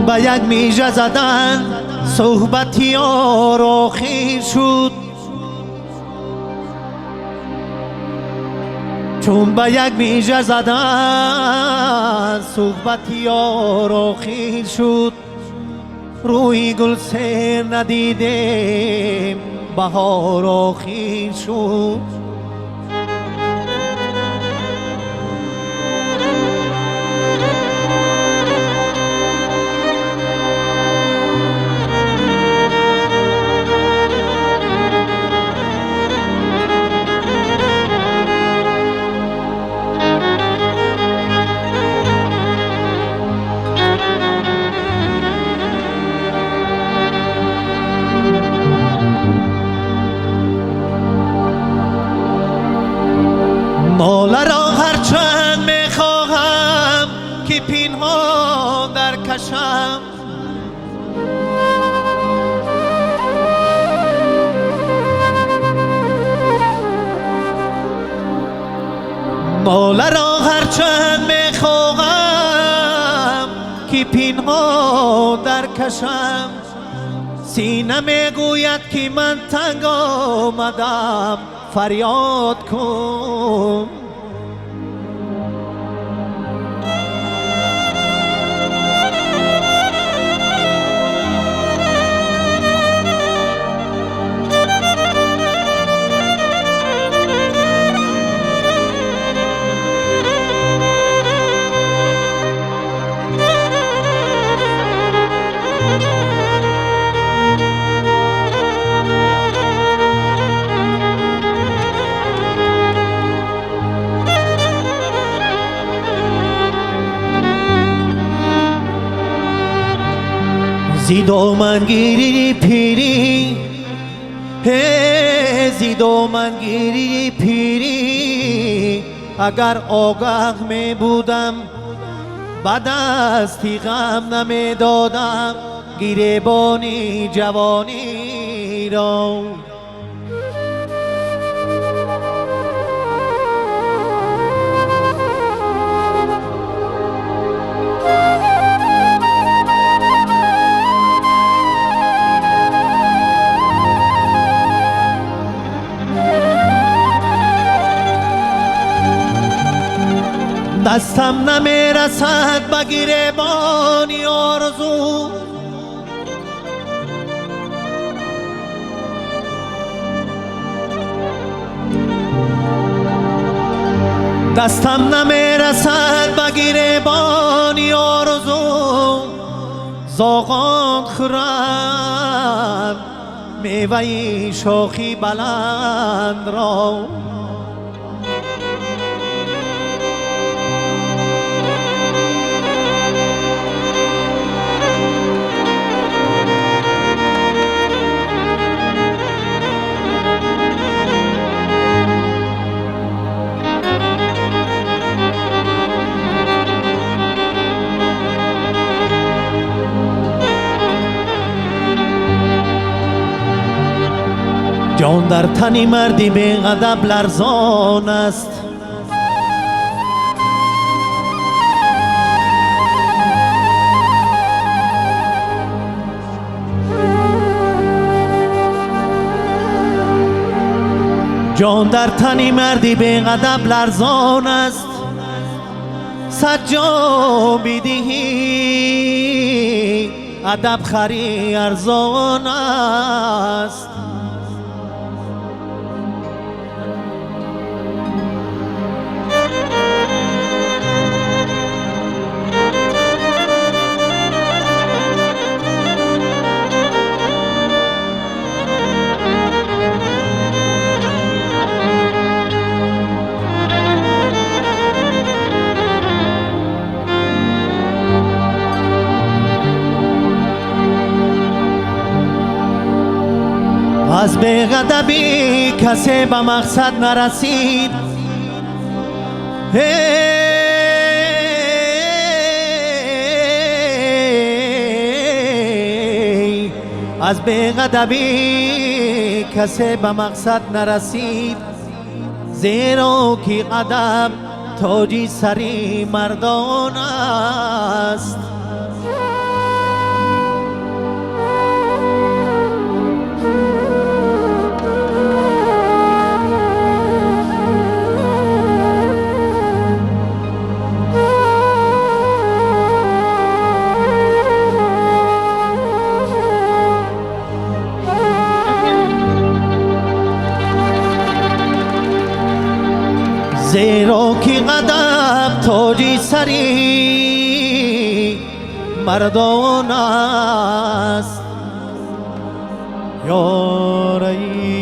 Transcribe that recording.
چون به یک میژه زدن صحبتی یار آخیر شد، چون به یک میژه زدن صحبتی یار آخیر شد. روی گل سر ندیدیم بهار آخیر شد. ناله را هرچند میخواهم که پنهان در کشم، ناله را هرچند میخواهم که پنهان در کشم، سینه میگوید که من تنگ آمدم فریاد کن. زی دامنگیری پیری، زی دامنگیری پیری، اگر آگاه می بودم به دستی غم نمی دادم گریبانی جوانی را. دستم نمیرسد به گریبانی آرزو، دستم نمیرسد به گریبانی آرزو. زاغان خورند میوه شاخی بلند را، جان در تن مردی بی ادب لرزان است. جان در تن مردی بی ادب لرزان است. صد جان بدهی ادب خری ارزان است. از بی‌ادبی کسی به مقصد نرسید. از بی‌ادبی کسی به مقصد نرسید، زیرا که ادب تاج سری مردان است. زیرا که قدم تاجی سری مردان است یا رئیس